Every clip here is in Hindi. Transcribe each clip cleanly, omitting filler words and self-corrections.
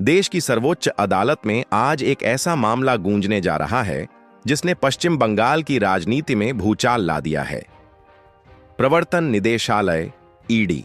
देश की सर्वोच्च अदालत में आज एक ऐसा मामला गूंजने जा रहा है जिसने पश्चिम बंगाल की राजनीति में भूचाल ला दिया है। प्रवर्तन निदेशालय ईडी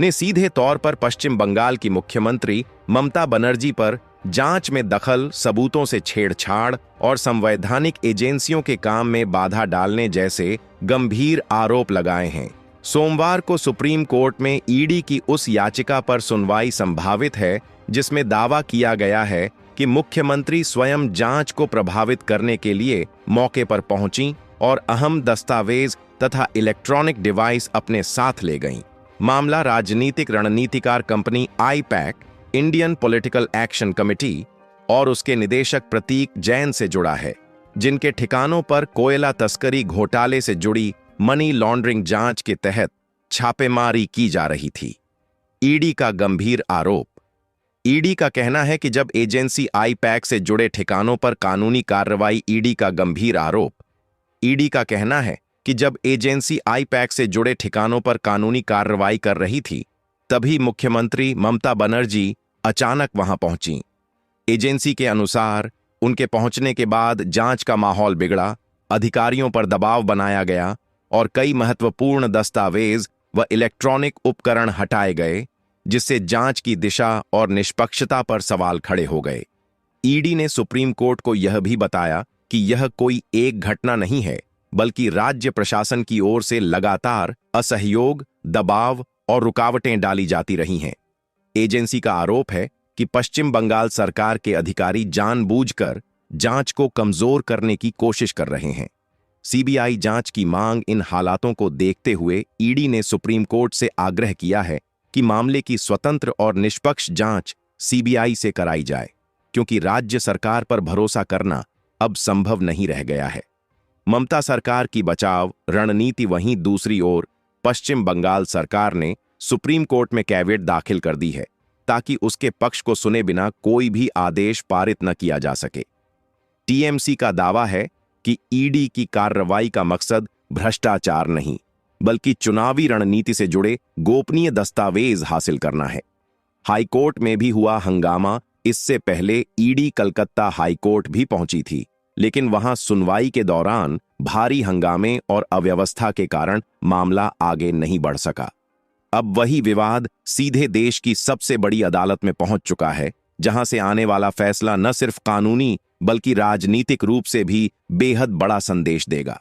ने सीधे तौर पर पश्चिम बंगाल की मुख्यमंत्री ममता बनर्जी पर जांच में दखल, सबूतों से छेड़छाड़ और संवैधानिक एजेंसियों के काम में बाधा डालने जैसे गंभीर आरोप लगाए हैं। सोमवार को सुप्रीम कोर्ट में ईडी की उस याचिका पर सुनवाई संभावित है जिसमें दावा किया गया है कि मुख्यमंत्री स्वयं जांच को प्रभावित करने के लिए मौके पर पहुंची और अहम दस्तावेज तथा इलेक्ट्रॉनिक डिवाइस अपने साथ ले गईं। मामला राजनीतिक रणनीतिकार company IPAC, Indian political action committee और उसके निदेशक प्रतीक जैन से जुड़ा है, जिनके ठिकानों पर कोयला तस्करी घोटाले से जुड़ी मनी लॉन्ड्रिंग जांच के तहत छापेमारी की जा रही थी। ईडी का गंभीर आरोप। ईडी का कहना है कि जब एजेंसी आईपैक से जुड़े ठिकानों पर कानूनी कार्रवाई ईडी का गंभीर आरोप। ईडी का कहना है कि जब एजेंसी आईपैक से जुड़े ठिकानों पर कानूनी कार्रवाई कर रही थी, तभी मुख्यमंत्री ममता बनर्जी अचानक वहां पहुंची। एजेंसी के अनुसार उनके पहुंचने के बाद जांच का माहौल बिगड़ा, अधिकारियों पर दबाव बनाया गया और कई महत्वपूर्ण दस्तावेज व इलेक्ट्रॉनिक उपकरण हटाए गए, जिससे जांच की दिशा और निष्पक्षता पर सवाल खड़े हो गए। ईडी ने सुप्रीम कोर्ट को यह भी बताया कि यह कोई एक घटना नहीं है, बल्कि राज्य प्रशासन की ओर से लगातार असहयोग, दबाव और रुकावटें डाली जाती रही हैं। एजेंसी का आरोप है कि पश्चिम बंगाल सरकार के अधिकारी जानबूझकर जांच को कमजोर करने की कोशिश कर रहे हैं। सीबीआई जांच की मांग। इन हालातों को देखते हुए ईडी ने सुप्रीम कोर्ट से आग्रह किया है कि मामले की स्वतंत्र और निष्पक्ष जांच सीबीआई से कराई जाए, क्योंकि राज्य सरकार पर भरोसा करना अब संभव नहीं रह गया है। ममता सरकार की बचाव रणनीति। वहीं दूसरी ओर पश्चिम बंगाल सरकार ने सुप्रीम कोर्ट में कैविएट दाखिल कर दी है ताकि उसके पक्ष को सुने बिना कोई भी आदेश पारित न किया जा सके। टीएमसी का दावा है कि ईडी की कार्रवाई का मकसद भ्रष्टाचार नहीं, बल्कि चुनावी रणनीति से जुड़े गोपनीय दस्तावेज हासिल करना है। हाईकोर्ट में भी हुआ हंगामा। इससे पहले ईडी कलकत्ता हाईकोर्ट भी पहुंची थी, लेकिन वहां सुनवाई के दौरान भारी हंगामे और अव्यवस्था के कारण मामला आगे नहीं बढ़ सका। अब वही विवाद सीधे देश की सबसे बड़ी अदालत में पहुंच चुका है, जहां से आने वाला फैसला न सिर्फ कानूनी बल्कि राजनीतिक रूप से भी बेहद बड़ा संदेश देगा।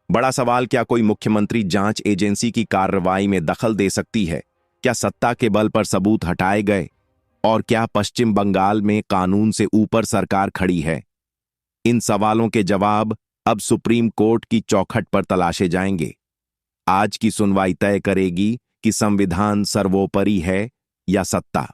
बड़ा सवाल, क्या कोई मुख्यमंत्री जांच एजेंसी की कार्रवाई में दखल दे सकती है? क्या सत्ता के बल पर सबूत हटाए गए? और क्या पश्चिम बंगाल में कानून से ऊपर सरकार खड़ी है? इन सवालों के जवाब अब सुप्रीम कोर्ट की चौखट पर तलाशे जाएंगे। आज की सुनवाई तय करेगी कि संविधान सर्वोपरि है या सत्ता।